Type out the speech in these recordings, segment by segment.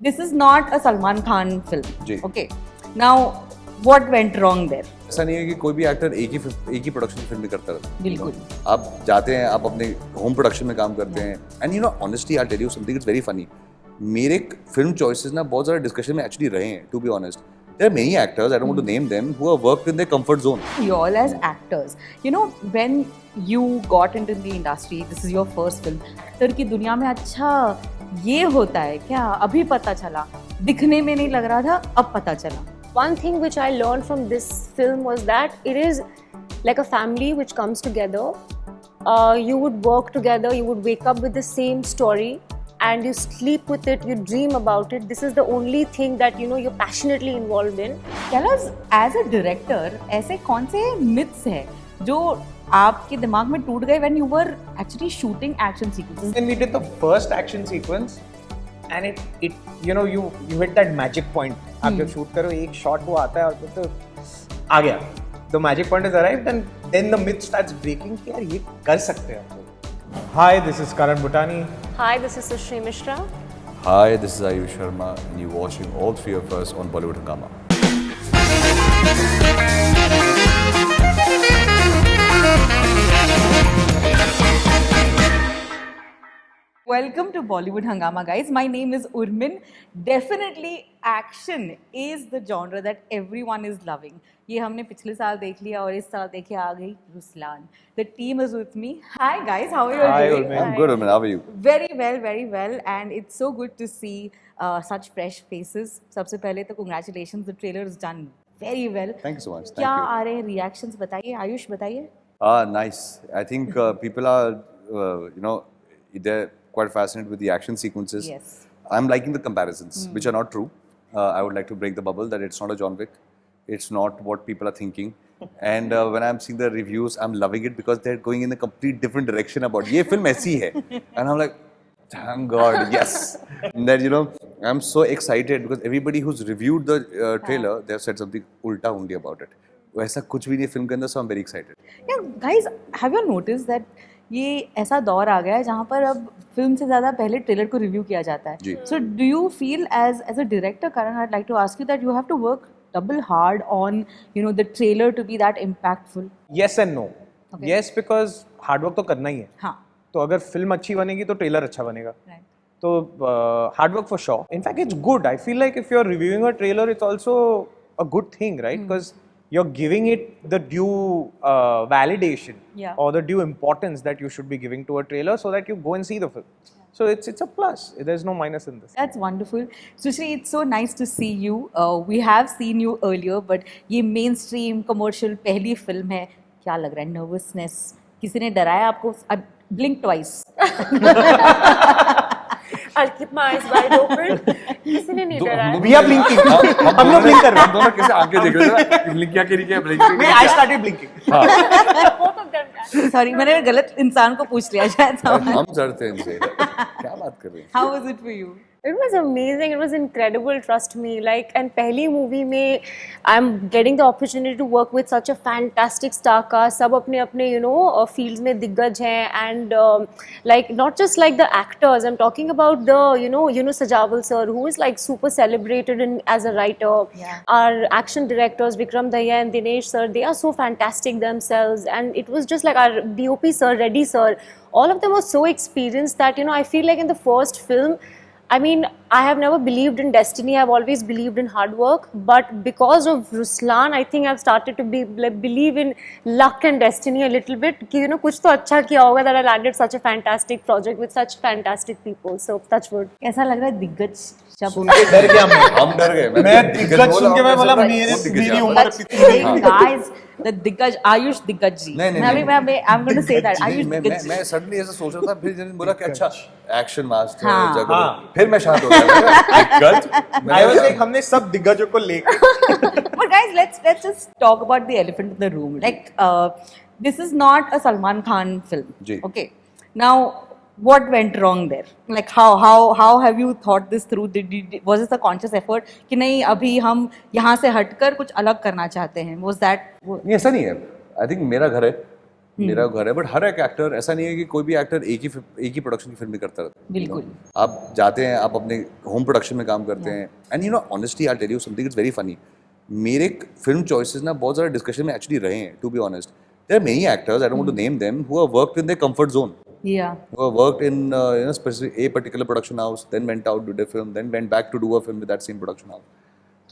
This is not a Salman Khan film. Ji. Okay. Now, what went wrong there? ऐसा नहीं है कि कोई भी एक्टर एक ही प्रोडक्शन फिल्म में करता रहता है. बिल्कुल. आप जाते हैं, आप अपने होम प्रोडक्शन में काम करते हैं. And you know honestly I tell you something, it's very funny. मेरे फिल्म चॉइसेस ना बहुत ज़्यादा डिस्कशन में एक्चुअली रहे हैं, to be honest. There are many actors, I don't want to name them, who have worked in their comfort zone. You all as actors, you know, when you got into the industry, this is your first film. Actor की दुनिया में अच्छा ये होता है क्या? अभी पता चला. दिखने में नहीं लग रहा था, अब पता चला. One thing which I learned from this film was that it is like a family which comes together. You would work together, you would wake up with the same story and you sleep with it, you dream about it. This is the only thing that you know you're passionately involved in. Tell us, as a director, ऐसे कौन से myths है जो आपके दिमाग में टूट गए when you were actually shooting action sequences? When we did the first action sequence, and it you know you hit that magic point. आप जब shoot करो एक shot वो आता है और फिर तो आ गया. The magic point is arrived and then the myth starts breaking कि यार ये कर सकते हैं हम लोग. Hi, this is Karan Bhutani. Hi, this is Sushri Mishra. Hi, this is Ayush Sharma, and you're watching all three of us on Bollywood Hungama. Welcome to Bollywood Hungama, guys. My name is Urmin. Definitely action is the genre that everyone is loving. ये हमने पिछले साल देख लिया और इस साल देखे आ गई Ruslan. The team is with me. Hi guys, how are you Hi, doing? Urmin. I'm good, Urmin. How are you? Very well, and it's so good to see such fresh faces. सबसे पहले तो congratulations, the trailer is done very well. Thank you so much. क्या Thank you. आ रहे हैं reactions बताइए, आयुष बताइए. Nice. I think people are, they're quite fascinated with the action sequences. Yes. I'm liking the comparisons, which are not true. I would like to break the bubble that it's not a John Wick. It's not what people are thinking. And when I'm seeing the reviews, I'm loving it because they're going in a complete different direction about ये film ऐसी है. And I'm like, thank God, yes. And then, I'm so excited because everybody who's reviewed the trailer, they've said something ulta undi about it. वैसा कुछ भी नहीं film के अंदर, so I'm very excited. Yeah, guys, have you noticed that ये ऐसा दौर आ गया है जहाँ पर अब फिल्म से ज़्यादा पहले ट्रेलर को रिव्यू किया जाता है. So do you feel as a director, Karan, I'd like to ask you that you have to work double hard on the trailer to be that impactful? Yes and no. Okay. Yes, because hard work तो करना ही है. हाँ. तो अगर film अच्छी बनेगी तो trailer अच्छा बनेगा. Right. तो hard work for sure. In fact, it's good. I feel like if you're reviewing a trailer, it's also a good thing, right? Because you're giving it the due validation or the due importance that you should be giving to a trailer so that you go and see the film. So it's a plus. There's no minus in this. That's wonderful. Sushri, it's so nice to see you. We have seen you earlier, but ये mainstream commercial पहली film है. क्या लग रहा है? Nervousness. किसी ने डराया आपको? Blink twice. I'll keep my eyes wide open. किसी ने नहीं डराया. We are blinking. हम लोग blink कर रहे हैं. दोनों कैसे आंखें देख रहे थे ना, ब्लिंक क्या करी क्या blink. I started blinking. Both of them. Sorry, मैंने गलत इंसान को पूछ लिया शायद. हम डरते हैं इनसे. क्या बात कर रहे हैं? How was it for you? It was amazing. It was incredible. Trust me. Like, and पहली movie में I'm getting the opportunity to work with such a fantastic star cast. सब अपने अपने fields में दिग्गज हैं, and like not just like the actors. I'm talking about the Yunus Sajawal sir, who is like super celebrated as a writer. Yeah. Our action directors Vikram Daya and Dinesh sir, they are so fantastic themselves, and it was just like our DOP sir, Reddy sir. All of them were so experienced that I feel like in the first film, I mean, I have never believed in destiny. I've always believed in hard work. But because of Ruslan, I think I've started to believe in luck and destiny a little bit. कि कुछ तो अच्छा किया होगा that I landed such a fantastic project with such fantastic people. So touch wood. कैसा लग रहा है दिग्गज शब्द? सुन के डर गया मैं. हम डर गए. मैं दिग्गज सुन के मैं बोला मेरी उम्र कितनी. Guys, the दिग्गज आयुष दिग्गज जी. मैं I'm going to say that Ayush दिग्गज. मैं सडनली ऐसा सोच रहा था, फिर जब बोला कि अच्छा एक्शन मास्टर हाँ. जगह, फिर मैं शांत हो गया. दिग्गज. I was like हमने सब दिग्गजों को लेकर. But guys, let's just talk about the elephant in the room. Like, this is not a Salman Khan film. Ji. Okay. Now, what went wrong there? Like, how have you thought this through? Was this a conscious effort कि नहीं अभी हम यहाँ से हटकर कुछ अलग करना चाहते हैं? Was that? नहीं, ऐसा नहीं है. आई थिंक मेरा घर है, मेरा घर है, बट हर एक एक्टर, ऐसा नहीं है कि कोई भी एक्टर एक ही प्रोडक्शन की फिल्म ही करता रहता है। बिल्कुल। आप जाते हैं, आप अपने होम प्रोडक्शन में काम करते हैं, and you know honestly I tell you something, it's very funny. मेरे फिल्म चॉइसेस ना बहुत ज़्यादा डिस्कशन में एक्चुअली रहे हैं, to be honest. There are many actors, I don't want to name them, who have worked in their comfort zone, Yeah. who have worked in specific a particular production house, then went out, did a film, then went back to do a film with that same production house.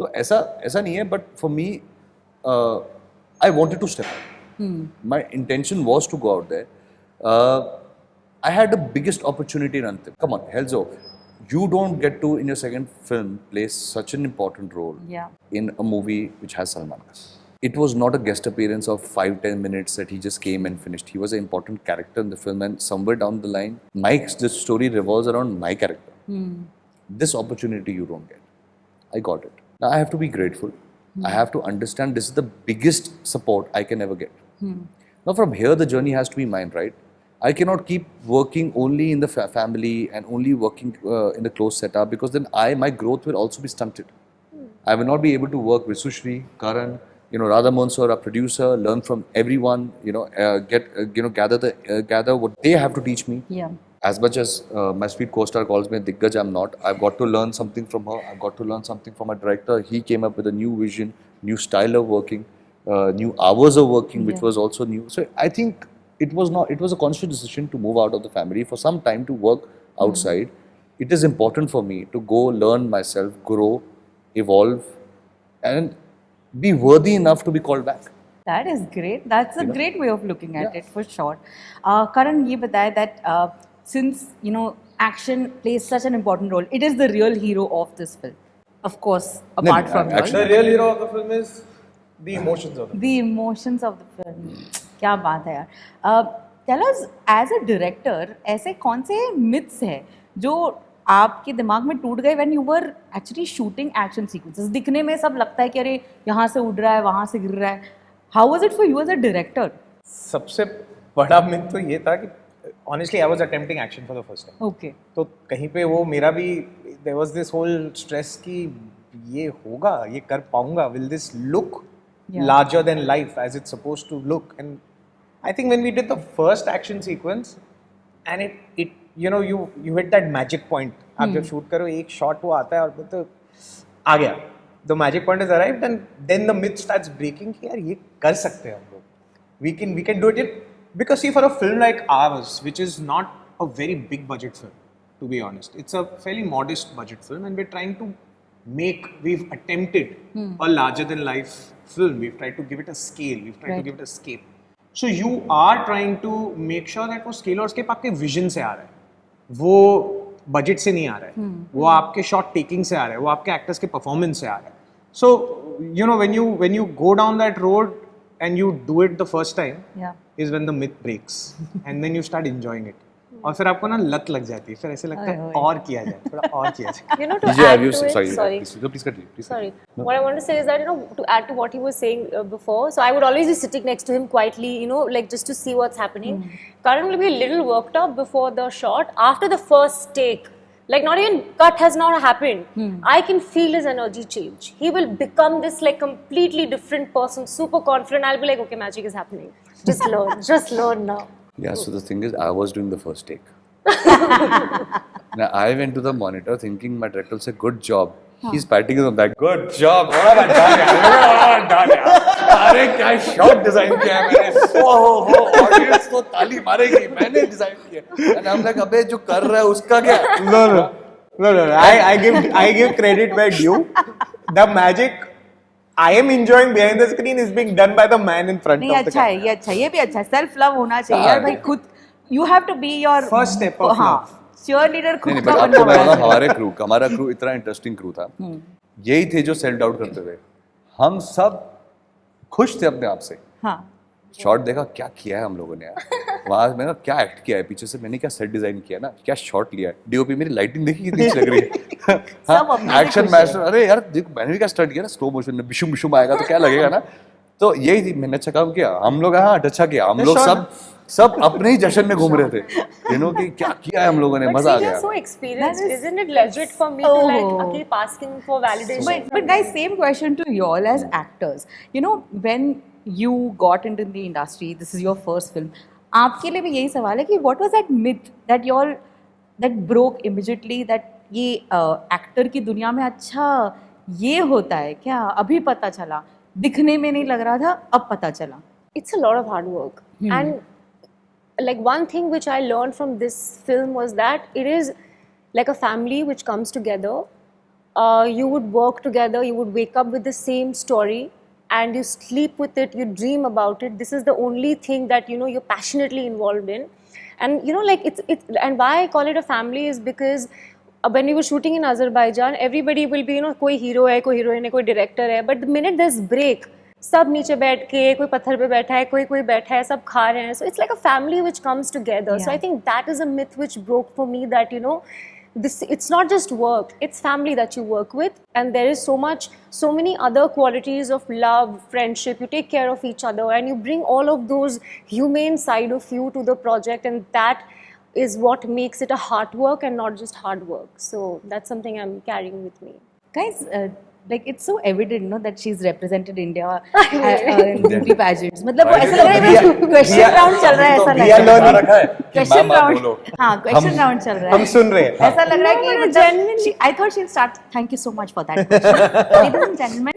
So ऐसा नहीं है, but for me, I wanted to step out. My intention was to go out there. I had the biggest opportunity in Antim. Come on, Helzo, you don't get to in your second film play such an important role in a movie which has Salman Khan. It was not a guest appearance of 5-10 minutes that he just came and finished. He was an important character in the film, and somewhere down the line, the story revolves around my character. This opportunity you don't get. I got it. Now I have to be grateful. I have to understand this is the biggest support I can ever get. Now from here, the journey has to be mine, right? I cannot keep working only in the family and only working in the close setup, because then my growth will also be stunted. I will not be able to work with Sushri, Karan, Radha Monsor, our producer, learn from everyone, gather what they have to teach me. Yeah. As much as my sweet co-star calls me Diggaj, I'm not. I've got to learn something from her. I've got to learn something from my director. He came up with a new vision, new style of working, new hours of working, which was also new. So I think it was a conscious decision to move out of the family for some time to work outside. It is important for me to go learn myself, grow, evolve, and be worthy enough to be called back. That is great. That's a great way of looking at it, for sure. Karan, ये बताया that since action plays such an important role, it is the real hero of this film, of course, apart from action- The real hero of the film is the emotions of it. the emotions of the film. क्या बात है यार. Tell us, as a director, ऐसे कौन से myths है जो आपके दिमाग में टूट गए when you were actually shooting action sequences? दिखने में सब लगता है कि अरे यहाँ से उड़ रहा है, वहाँ से गिर रहा है. How was it for you as a director? सबसे बड़ा मिथ तो ये था कि honestly I was attempting action for the first time. Okay. तो कहीं पे वो मेरा भी there was this whole stress कि ये होगा, ये कर पाऊंगा, will this look larger than life as it's supposed to look? And I think when we did the first action sequence and it you hit that magic point. आप जब shoot करो एक शॉट वो आता है और तो आ गया, the magic point is arrived, and then the myth starts breaking कि यार ये कर सकते हैं हम लोग. We can do it because see, for a film like ours, which is not a very big budget film, to be honest, it's a fairly modest budget film, and we're trying to we've attempted a larger than life film. We've tried to give it a scale. We've tried to give it a scape. So you are trying to make sure that वो scale और scape आपके vision से आ रहा है, वो budget से नहीं आ रहा है, वो आपके शॉट टेकिंग से आ रहा है, वो आपके एक्टर्स के परफॉर्मेंस से आ रहा है. सो when you go down that road and you do it the first time, is when the myth breaks and then you start enjoying it. और फिर आपको ना लत लग जाती है, फिर ऐसे लगता है और किया जाए, थोड़ा और किया जाए. To add to it, Please continue. Sorry. What I want to say is that, to add to what he was saying before, so I would always be sitting next to him quietly, like just to see what's happening. Karan will be a little worked up before the shot. After the first take, like not even cut has not happened, I can feel his energy change. He will become this like completely different person, super confident. I'll be like, okay, magic is happening. Just learn now. Yeah, so the thing is, I was doing the first take. Now I went to the monitor thinking my director will say, "Good job." He's patting his on back. Good job. What have I done? अरे क्या shot design किया है मैंने. हो audience तो ताली मारेगी. मैंने design किया. And I'm like, अबे जो कर रहा है उसका क्या? No. I give credit where due. The magic I am enjoying behind the screen is being done by the man in front of the camera. अच्छा है, ये अच्छा है, ये भी अच्छा है. सेल्फ लव होना चाहिए यार भाई. खुद you have to be your First step of love. cheer leader खुद नहीं, का but बनना आपको पड़ेगा. बताऊं, हमारा क्रू इतना इंटरेस्टिंग क्रू था. यही थे जो सेल्फ डाउट करते थे. हम सब खुश थे अपने आप से. हाँ. शॉट देखा क्या किया है हम लोगों ने यार. वहाँ मैंने क्या एक्ट किया है पीछे से, मैंने क्या सेट डिजाइन किया ना, क्या शॉट लिया है. डीओपी मेरी लाइटिंग देखी कितनी अच्छी लग रही है. सब अपने से एक्शन खुश मैच, अरे यार देखो मैंने भी क्या स्टार्ट किया ना, स्लो मोशन में बिशुम बिशुम आएगा तो क्या लगेगा ना. तो यही थी, मैंने अच्छा काम किया, हम लोग हाँ अच्छा किया, हम लोग सब अपने ही जश्न में घूम रहे थे, you know, कि क्या किया है हम लोगों ने, मजा आ गया. So experienced, isn't it legit for me to like keep asking for validation? But guys, same question to you all as actors. You know, when you got into the industry, this is your first film. आपके लिए भी यही सवाल है कि what was that myth that you all that broke immediately that ये actor की दुनिया में अच्छा ये होता है क्या, अभी पता चला, दिखने में नहीं लग रहा था, अब पता चला. It's a lot of hard work. And like one thing which I learned from this film was that it is like a family which comes together. You would work together, you would wake up with the same story and you sleep with it, you dream about it. This is the only thing that you know you're passionately involved in. And you know, like it's and why I call it a family is because when we were shooting in Azerbaijan, everybody will be, you know, कोई hero है, कोई heroine है, कोई director है, but the minute there's break, सब नीचे बैठ के, कोई पत्थर पे बैठा है, कोई बैठा है, सब खा रहे हैं. So it's like a family which comes together. So I think that is a myth which broke for me, that you know, this it's not just work, it's family that you work with, and there is so many other qualities of love, friendship. You take care of each other and you bring all of those humane side of you to the project, and that is what makes it a hard work and not just hard work. So that's something I'm carrying with me. Guys, like it's so evident, no, that she's represented India in beauty pageants. मतलब वो ऐसा लग रहा है question round चल रहा है, ऐसा लग रहा है. Question round, हाँ, question round चल रहा है. हम सुन रहे हैं. ऐसा लग रहा है कि मतलब I thought she'll start. Thank you so much for that question. Ladies and gentlemen.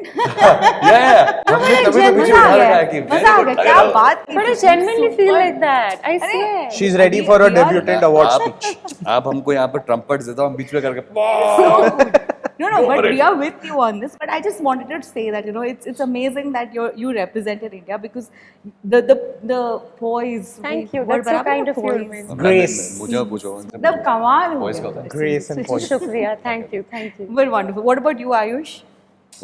हमने तभी तो पीछे उठा रखा है कि मजा आ गया, क्या बात की. But I genuinely feel like that. I swear. She's ready for a debutant award speech. आप हमको यहाँ पर ट्रम्पेट देता हूँ, हम बीच में करके No, but we are with you on this. But I just wanted to say that, you know, it's amazing that you represented India, because the poise. Thank you. That's so kind of you. Grace. मुझे पूछो. The kamal हो Voice गया. का होता है. Grace and poise. Shukriya. Thank you. But wonderful. What about you, Ayush?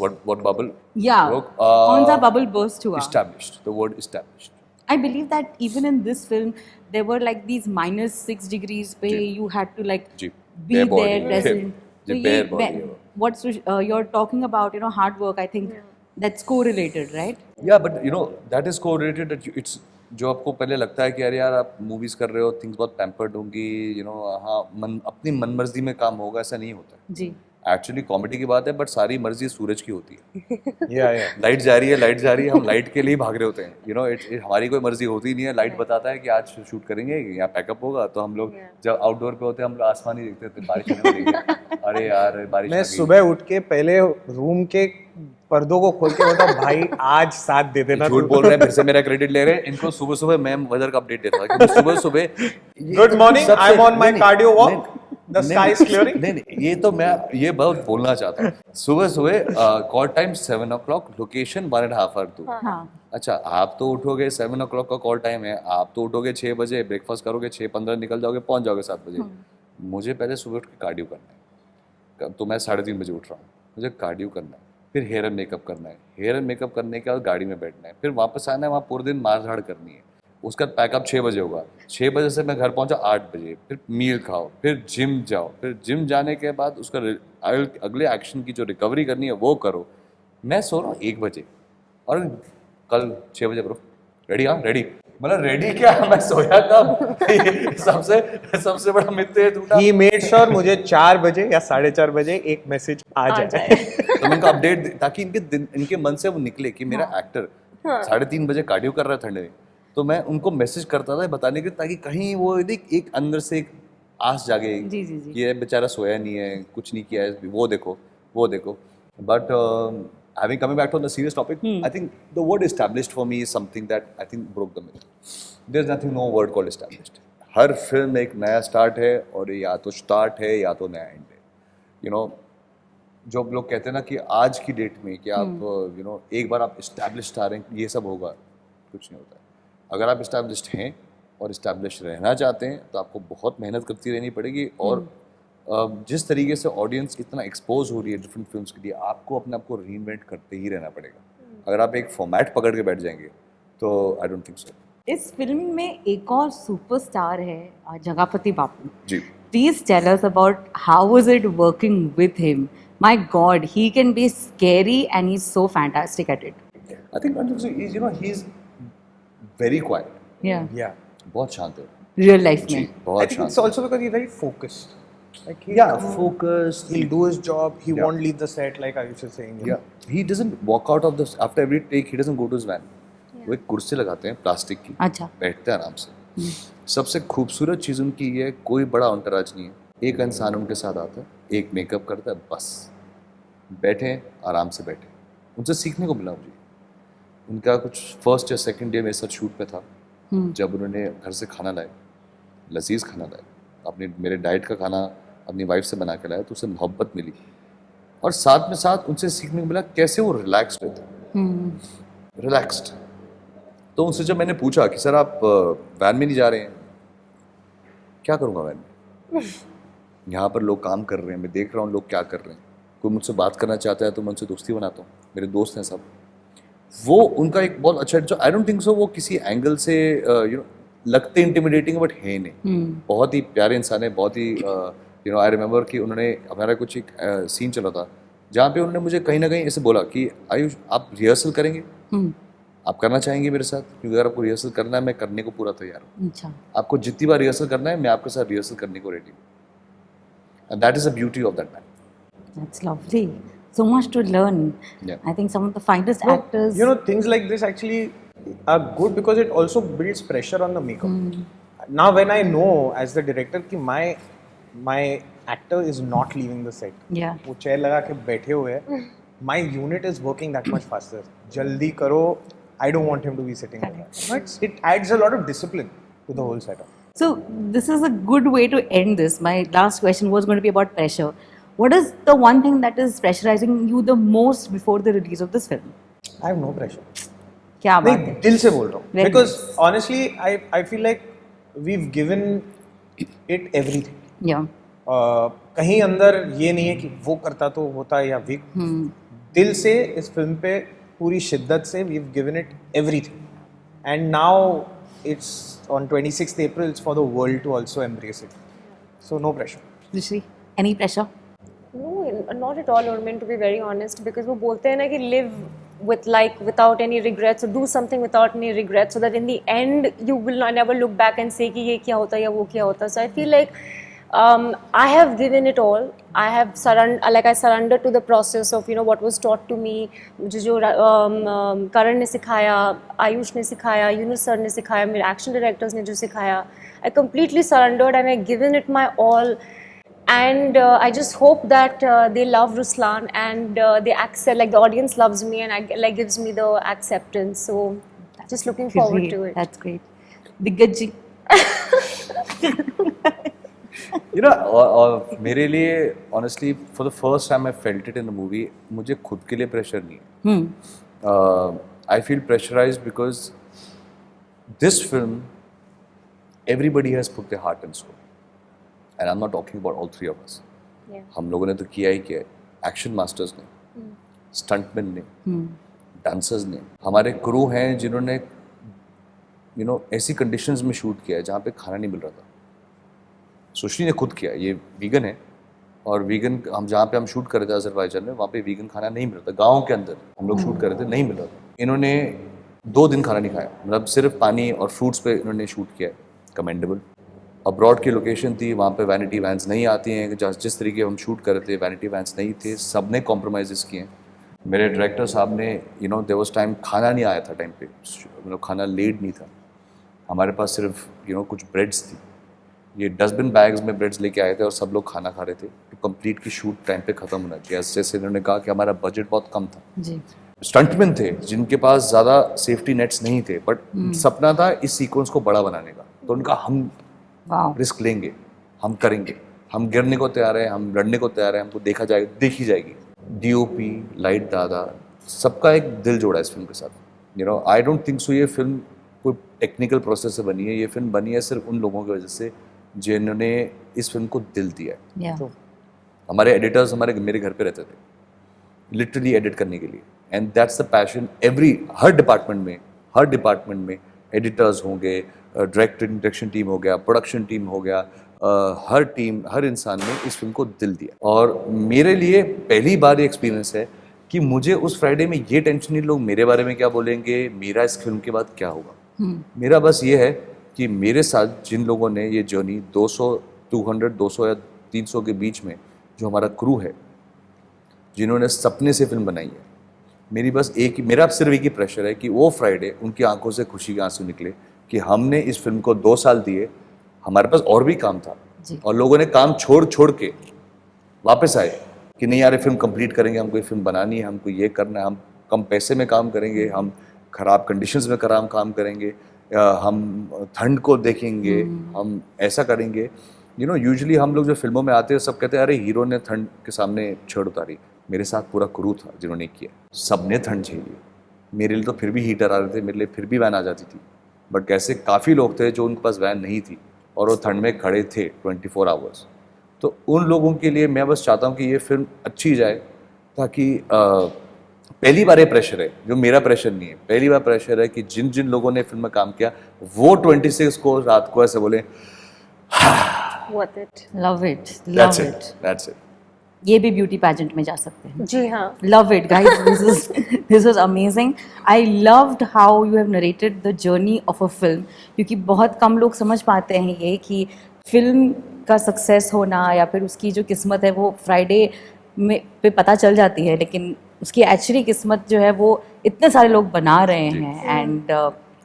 What bubble? Yeah. Look, कौन सा bubble burst हुआ? Established. The word established. I believe that even in this film, there were like these -6 degrees where you had to like ji. be Bare body. there present. Ji, bare body. What's you're talking about, you know, hard work. I think that's correlated, right? Yeah, but you know that is correlated. That it's जो आपको पहले लगता है कि अरे यार आप movies कर रहे हो, थिंग्स बहुत पैम्पर्ड होंगी, यू नो, हाँ अपनी मनमर्जी में काम होगा, ऐसा नहीं होता है. जी. एक्चुअली कॉमेडी की बात है, बट सारी मर्जी सूरज की होती है. Yeah. लाइट जा रही है, हम लाइट के लिए ही भाग रहे होते हैं. यू नो, हमारी कोई मर्जी होती नहीं है. लाइट बताता है कि आज शूट करेंगे, यहाँ पैकअप होगा, तो हम लोग जब आउटडोर पे होते हैं, हम लोग आसमान ही देखते थे, बारिश होने वाली. अरे यार बारिश. मैं सुबह उठ के पहले रूम के पर्दों को खोल के बोलता भाई आज साथ दे देना. झूठ बोल रहे हैं, फिर से मेरा क्रेडिट ले रहे हैं. इनको सुबह मैं वेदर का अपडेट देता था, क्योंकि सुबह good morning, I am on my cardio walk, the sky is clearing. नहीं, ये तो मैं ये बहुत बोलना चाहता हूँ. सुबह call time 7 o'clock, location 1.5 hour दूर. अच्छा, आप तो उठोगे 7 o'clock का कॉल टाइम है, आप तो उठोगे 6 बजे, ब्रेकफास्ट करोगे 6:15 निकल जाओगे, पहुंच जाओगे 7 बजे. मुझे पहले सुबह उठ के कार्डियो करना है, तो मैं 3:30 बजे उठ रहा हूँ. मुझे कार्डियो करना है, फिर हेयर एंड मेकअप करना है, हेयर एंड मेकअप करने के बाद गाड़ी में बैठना है, फिर वापस आना है, वहाँ पूरे दिन मार झाड़ करनी है. उसका पैकअप 6 बजे होगा, 6 बजे से मैं घर पहुंचा 8 बजे, फिर मील खाओ, फिर जिम जाओ, फिर जिम जाने के बाद उसका अगले एक्शन की जो रिकवरी करनी है वो करो. मैं सो रहा हूँ 1 बजे और कल 6 बजे करो रेडी. हाँ रेडी, मतलब रेडी क्या, मैं सोया कब. सबसे बड़ा मिथ है टूटा. ही मेड श्योर मुझे 4 बजे या 4:30 बजे एक मैसेज आ जाए. तो मैं उनको अपडेट, ताकि इनके मन से वो निकले कि मेरा एक्टर 3:30 बजे कार्डियो कर रहा है ठंडे में. तो मैं उनको मैसेज करता था बताने के, ताकि कहीं वो एक अंदर से एक आस जागे कि ये बेचारा सोया नहीं है, कुछ नहीं किया है, वो देखो. But having coming back to the serious topic, I think the word established for me is something that I think broke the myth. There's no word called established. Her film एक नया स्टार्ट है, और या तो start है या तो नया एंड है. यू नो, जो लोग कहते हैं ना कि आज की डेट में कि आप यू नो एक बार आप इस्टेब्लिश्ड आ रहे हैं ये सब होगा, कुछ नहीं होता है. अगर आप इस्टेब्लिश्ड हैं और इस्टेब्लिश रहना चाहते हैं तो आपको बहुत मेहनत करती रहनी पड़ेगी. और जिस तरीके से ऑडियंस इतना एक्सपोज हो रही है डिफरेंट फिल्म्स के लिए, आपको अपने आप को रीइन्वेंट करते ही रहना पड़ेगा. अगर आप एक फॉर्मेट पकड़ के बैठ जाएंगे तो आई डोंट थिंक सो. इस फिल्म में एक और सुपरस्टार है, Jagapathi Babu ji. Please tell us about how was it working with him. My god, he can be scary and he is so fantastic at it. I think you know he's very quiet. Yeah. Yeah. बहुत शांत है. Real life जी, में. I बहुत think शांत. it's also because he's very focused. Like Focused. he'll do his job. He Yeah. won't leave the set, like Ayush is saying. you know. Yeah. He doesn't walk out of the after every take. He doesn't go to his van. वो एक कुर्सी लगाते हैं plastic की. अच्छा. बैठते हैं आराम से. सबसे खूबसूरत चीज़ उनकी ये है, कोई बड़ा अंतराज नहीं है. एक इंसान उनके साथ आता है, एक मेकअप करता है, बस बैठे आराम से बैठे. उनसे सीखने को मिला मुझे. उनका कुछ फर्स्ट या सेकंड डे मेरे साथ शूट पे था, जब उन्होंने घर से खाना लाए, लजीज खाना लाए, अपने मेरे डाइट का खाना अपनी वाइफ से बना के लाया, तो उसे मोहब्बत मिली. और साथ में साथ उनसे सीखने को मिला कैसे वो रिलैक्स्ड रहते. रिलैक्स्ड. तो उनसे जब मैंने पूछा कि सर आप वैन में नहीं जा रहे हैं, क्या करूँगा वैन में, यहाँ पर लोग काम कर रहे हैं, मैं देख रहा हूँ लोग क्या कर रहे हैं, कोई मुझसे बात करना चाहता है तो मैं उनसे दोस्ती बनाता हूँ, मेरे दोस्त हैं सब. वो उनका एक बहुत अच्छा, जो आई डोंट थिंक सो वो किसी एंगल से यू नो लगते इंटिमिडेटिंग बट है नहीं. बहुत ही प्यारे इंसान है, बहुत ही यू नो आई रिमेंबर कि उन्होंने हमारा कुछ एक सीन चला था जहाँ पे उन्होंने मुझे कहीं ना कहीं ऐसे बोला कि आयुष आप रिहर्सल करेंगे, आप करना चाहेंगे मेरे साथ, क्योंकि अगर आपको रिहर्सल करना है मैं करने को पूरा तैयार हूँ. अच्छा. आपको जितनी बार रिहर्सल करना है मैं आपके साथ रिहर्सल करने को रेडी हूँ. And that is the beauty of that man. That's lovely. So much to learn. Yeah. I think some of the finest No, actors. you know, things like this actually are good because it also builds pressure on the makeup. Now, when I know as the director कि my actor is not leaving the set. Yeah. वो chair लगा के बैठे हुए हैं. My unit is working that much faster. जल्दी करो. I don't want him to be sitting like that. But it adds a lot of discipline to the whole setup. So this is a good way to end this. My last question was going to be about pressure. What is the one thing that is pressurizing you the most before the release of this film? I have no pressure. क्या बात नहीं है? दिल से बोल रहा हूँ. Very Because nice. honestly, I feel like we've given it everything. Yeah. कहीं अंदर ये नहीं है कि वो करता तो होता या वी दिल से इस फिल्म पे पूरी शिद्दत से we've given it everything. And now it's on 26th April, it's for the world to also embrace it. So no pressure. Rishi, any pressure? No, not at all, Urmin, to be very honest, because वो बोलते हैं ना कि live with like without any regrets, or do something without any regrets, so that in the end you will not never look back and say कि ये क्या होता या वो क्या होता. So I feel like I have given it all. I have surrendered to the process of what was taught to me. मुझे जो करण ने सिखाया, आयुष ने सिखाया, यूनुस सर ने सिखाया, मेरे एक्शन डायरेक्टर्स ने जो सिखाया, I completely surrendered and I given it my all. And I just hope that they love Ruslan and they accept, like the audience loves me and like gives me the acceptance. So just looking forward to it. That's great. Diggaj ji. You know, और मेरे लिए honestly for the first time I felt it in the movie. मुझे खुद के लिए pressure नहीं है. I feel pressurized because this film, everybody has put their heart and soul. And I'm not talking about all three of us. Yeah. हम लोगों ने तो किया ही किया है. एक्शन मास्टर्स ने, स्टंटमैन ने, डांसर्स ने, हमारे क्रू हैं जिन्होंने ऐसी कंडीशंस में शूट किया है जहाँ पे खाना नहीं मिल रहा था. सुश्री ने खुद किया, ये वीगन है और वीगन हम जहाँ पे हम शूट कर रहे थे अज़रबैजान में, वहाँ पे वीगन खाना नहीं मिल रहा था. गाँव के अंदर हम लोग शूट कर रहे थे, नहीं मिल रहा था. इन्होंने 2 दिन खाना नहीं खाया, मतलब सिर्फ पानी और फ्रूट्स पे इन्होंने शूट किया है. कमेंडेबल. अब्रॉड की लोकेशन थी, वहाँ पे वैनिटी वैन्स नहीं आती हैं, जिस तरीके हम शूट कर रहे थे वैनिटी वैन्स नहीं थे, सब ने कॉम्प्रोमाइज़ किए हैं. मेरे डायरेक्टर साहब ने देयर वाज टाइम खाना नहीं आया था टाइम पे, मतलब खाना लेट नहीं था. हमारे पास सिर्फ कुछ ब्रेड्स थी, ये डस्टबिन बैग्स में ब्रेड्स लेके आए थे और सब लोग खाना खा रहे थे. तो कंप्लीट की शूट टाइम पे ख़त्म होना चाहिए. जैसे इन्होंने कहा कि हमारा बजट बहुत कम था. जी. स्टंटमैन थे जिनके पास ज़्यादा सेफ्टी नेट्स नहीं थे, बट सपना था इस सीक्वेंस को बड़ा बनाने का. तो उनका हम रिस्क लेंगे, हम करेंगे, हम गिरने को तैयार है, हम लड़ने को तैयार है, हमको देखी जाएगी. डीओपी, लाइट दादा, सबका एक दिल जोड़ा है इस फिल्म के साथ. आई डोंट थिंक सो ये फिल्म कोई टेक्निकल प्रोसेस से बनी है. ये फिल्म बनी है सिर्फ उन लोगों की वजह से जिन्होंने इस फिल्म को दिल दिया है. Yeah. तो हमारे एडिटर्स मेरे घर पे रहते थे लिटरली एडिट करने के लिए. And that's the passion. Her department में एडिटर्स होंगे, डायरेक्शन टीम हो गया, प्रोडक्शन टीम हो गया, हर इंसान ने इस फिल्म को दिल दिया. और मेरे लिए पहली बार ये एक्सपीरियंस है कि मुझे उस फ्राइडे में ये टेंशन नहीं लोग मेरे बारे में क्या बोलेंगे, मेरा इस फिल्म के बाद क्या होगा। मेरा बस ये है कि मेरे साथ जिन लोगों ने ये जर्नी 200 या 300 के बीच में जो हमारा क्रू है, जिन्होंने सपने से फिल्म बनाई है, मेरा सिर्फ एक ही प्रेशर है कि वो फ्राइडे उनकी आंखों से खुशी के आंसू निकले कि हमने इस फिल्म को 2 साल दिए, हमारे पास और भी काम था और लोगों ने काम छोड़ के वापस आए कि नहीं यार ये फिल्म कंप्लीट करेंगे, हमको ये फिल्म बनानी है, हमको ये करना है, हम कम पैसे में काम करेंगे, हम खराब कंडीशंस में काम करेंगे, हम ठंड को देखेंगे, हम ऐसा करेंगे। यूजुअली हम लोग जो फिल्मों में आते हैं सब कहते हैं अरे हीरो ने ठंड के सामने छड़ उतारी। मेरे साथ पूरा क्रू था जिन्होंने किया, सबने ठंड झेली। मेरे लिए तो फिर भी हीटर आ रहे थे, मेरे लिए फिर भी वैन आ जाती थी, बट कैसे काफ़ी लोग थे जो उनके पास वैन नहीं थी और वो ठंड में खड़े थे 24 आवर्स। तो उन लोगों के लिए मैं बस चाहता हूँ कि ये फिल्म अच्छी जाए, ताकि पहली बार ये प्रेशर है जो मेरा प्रेशर नहीं है, पहली बार प्रेशर है कि जिन जिन लोगों ने फिल्म में काम किया वो 26 को रात को ऐसे बोले Worth it. Love it, That's love it. It. That's it. ये भी ब्यूटी पैजेंट में जा सकते हैं। जी हाँ। Love it, guys. This was amazing. I loved how you have narrated the journey of a film. क्योंकि बहुत कम लोग समझ पाते हैं ये कि फिल्म का सक्सेस होना या फिर उसकी जो किस्मत है वो फ्राइडे में पे पता चल जाती है, लेकिन उसकी एक्चुअली किस्मत जो है वो इतने सारे लोग बना रहे हैं। And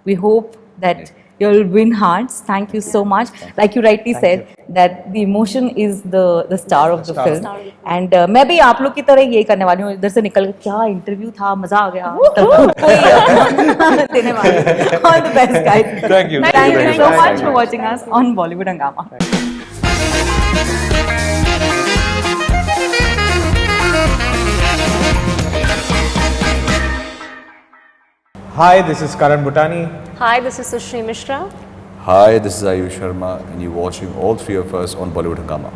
we hope that you'll win hearts. Thank you so much. Like you rightly said that the emotion is the star of the film. And मैं भी आप लोग की तरह ये करने वाली हूँ, इधर से निकल के क्या इंटरव्यू था, मजा आ गया, कोई देने वाली। All the best, guys. Thank you. Thank you so much for watching us on Bollywood Hungama. Hi, this is Karan Bhutani. Hi, this is Sushri Mishra. Hi, this is Ayush Sharma and you're watching all three of us on Bollywood Hungama.